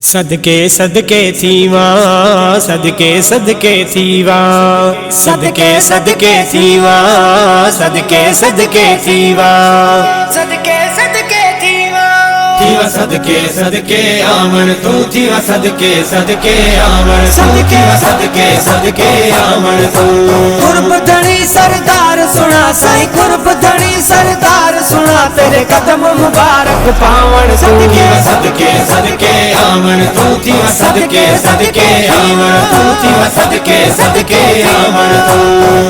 सदके सदके थीवा, सदके सदके थीवा, सदके सदके थीवा, सदके सदके थीवा, सदके सदके थीवा, थीवा सदके सदके आमन तू थीवा सदके सदके आमन सदके सदके सदके आमन तू। कुर्ब धनी सरदार सुना साईं, कुर्ब धनी सरदार सुना तेरे कदम मुबारक पावन। सदके सदके सदके आमन तू थीवा सदके सदके आमन तू थीवा सदके सदके आमन तू।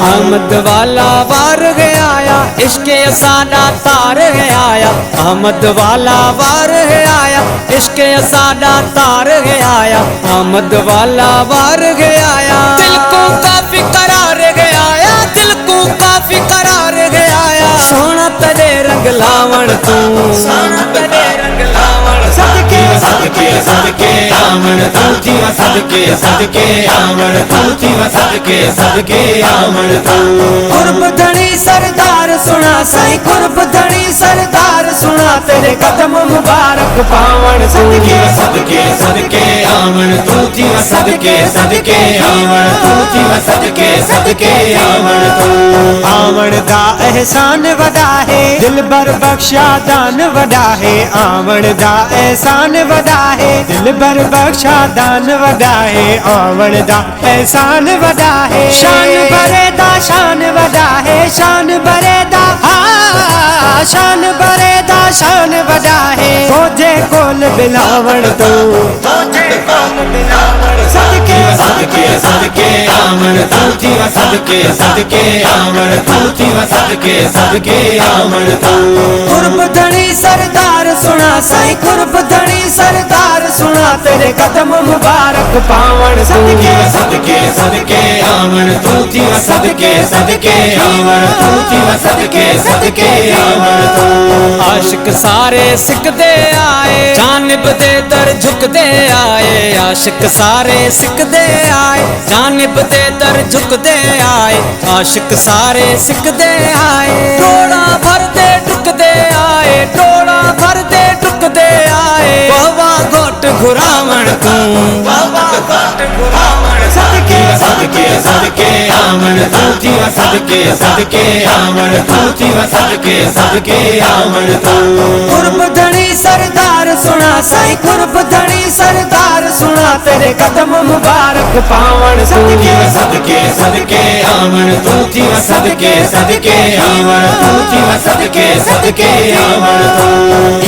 अहमद वाला वार गया आया, इश्के असाना तार है आया। अहमद वाला वार है आया, इश्के असाना तार है आया। अहमद वाला वार गया आया, दिल को काफी करार गया आया, दिल को काफी करार गया आया। सोना तेरे रंग लावण तू, सोना तेरे रंग लावण। सदके सदके सदके आमन तू थीवा सदके सदके आमन तू थीवा सदके सदके आमन तू। कुर्ब धनी सरदार सुना साईं, कुर्ब धनी सरदार सुना तेरे कदम मुबारक पावन। सदके सदके सदके आमन तू थीवा सदके सदके आमन तू थीवा सदके सदके आमन तू। आमन दा एहसान वडा है, दिल भर बख्शा दान वडा है। आमन दा एहसान वडा है, दिल भर बख्शा दान वडा है। आमन दा एहसान वडा है, शान भरे दा शान वडा है। शान भरे दा शान भरे दा शान वडा है। तोजे कोल बिलावण तू, तोजे कोल बिलावण। सदके सदके सदके आमन तू थीवा सदके सदके आमन तू थीवा सदके सदके आमन तू। कुर्ब धनी सरदार सुना साईं, कुर्ब धनी सरदार सुना तेरे कदम मुबारक पावन। सदके सदके सदके आमन तू थीवा सदके सदके आमन तू थीवा सदके सदके आमन तू। आशिक सारे सिकदे आए, जानिब दे दर झुकदे आए। आशिक सारे सिकदे आए, जानिब दे दर झुकदे आए। आशिक सारे सिकदे आए, टोड़ा भर दे टुकदे आए, टोड़ा भर दे टुकदे आए। बाबा घोट घुरावण तू, बाबा घोट घुरावण। सदके सदके सदके आमन तू थीवा सदके सदके आमन तू थीवा सदके सदके आमन तू। कुर्ब धनी सरदार सुना साईं, कुर्ब धनी सरदार सुना तेरे कदम मुबारक पावन। सदके सदके सदके आमन तू थीवा सदके सदके आमन तू थीवा सदके सदके आमन तू।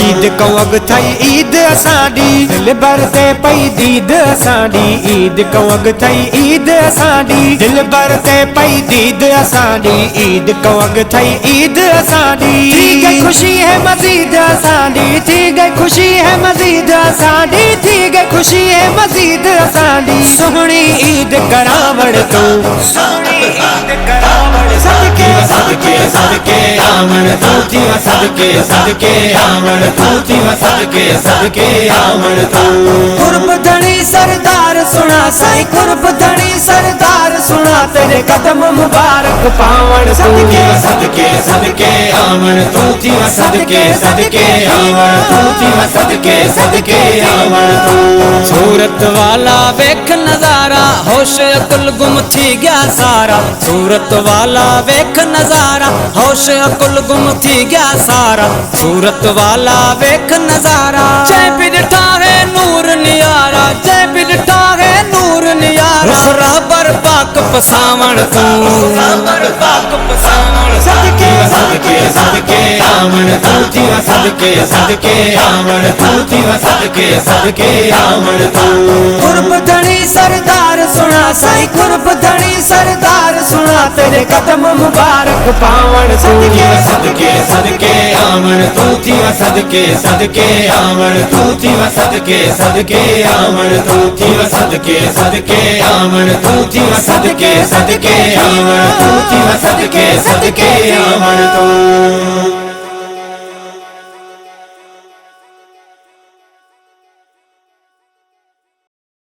ईद कवग थई ईद असाडी, दिल भर ते पई दीद असाडी। ईद कवग थई ईद असाडी, दिल भर ते पई दीद असाडी। ईद कवग थई ईद असाडी, थी गई खुशी है मजीद असाडी, थी गई खुशी है मजीद असाडी, थी गई खुशी है मजीद असाडी। सोहनी ईद करावण तू, सोहनी ईद करावण। सदके सदके सदके आमन तू थीवा सदके सदके आमन तू थीवा सदके सदके आमन तू। कुर्ब धनी सरदार सुना साईं, कुर्ब धनी सरदार सुना तेरे कदम मुबारक पावन। सदके सदके सदके आमन तू थीवा सदके सदके आमन तू थीवा सदके सदके आमन तू। सूरत वाला वेख नजारा, होश अकुल गुम थी गया सारा। सूरत वाला वेख नजारा, होश अकुल गुम थी गया सारा। सूरत वाला वेख नजारा, जय बिरठा है नूर नियारा, जय बिरठा है नूर नियारा। बराबर पाक पसावण तू, बराबर पाक पसावण। सदके सदके सदके आमन तू थीवा सदके सदके आमन तू थीवा सदके सदके आमन तू। कुर्ब धनी सरदार सुना साईं, कुर्ब धनी सरदार सुना तेरे कदम मुबारक पावन। सदके सदके सदके आमन तू थीवा सदके सदके आमन तू थीवा सदके सदके आमन तू थीवा सदके सदके आमन तू थीवा सदके सदके आमन तू थीवा सदके सदके आमन तू।